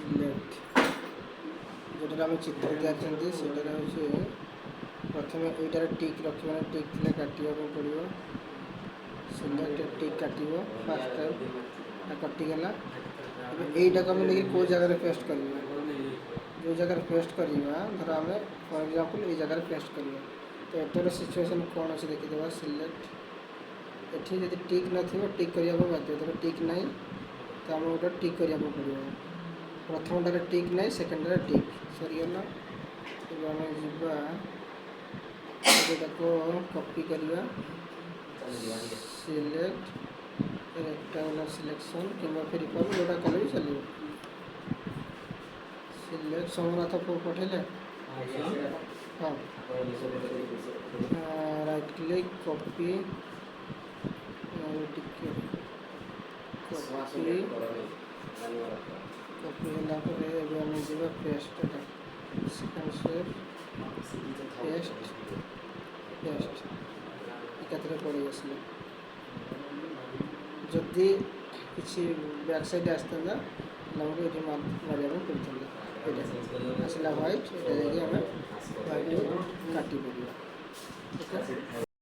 Select जोटा आम चित्र दिखाते से हूँ प्रथम यहीटार टिक रखा टिक थी काटा पड़ो सिलेक्ट टिक काट फास्ट टाइम कटिगला यहीटा को आम कौ जगार पेस्ट करवा जो जगह पेस्ट करवा धर आम फॉर एग्जांपल ये जगह पेस्ट करवा तो एटर सिचुएशन कौन अच्छे देखीदे सिलेक्ट एठी जब टिक न टिक करने बाध्य धर टिक ना तो आम गोटे टिक करने पड़ो प्रथमटार टिक ना सेकेंडर टिक सरीगला आम जाको कॉपी करवा सिलेक्ट रेक्टेंगुलर सिलेक्शन कि फिर जोटा कले भी चलो सिलेक्ट सोमनाथ पठेले हाँ राइट क्लिक कॉपी कॉपी है paste second step paste paste एकाथरे पड़े आसला जदि किसी बैक साइड आसता ये मारिया पड़ता आसला व्हाइट ये आम व्हाइट काटी पड़ा ओके।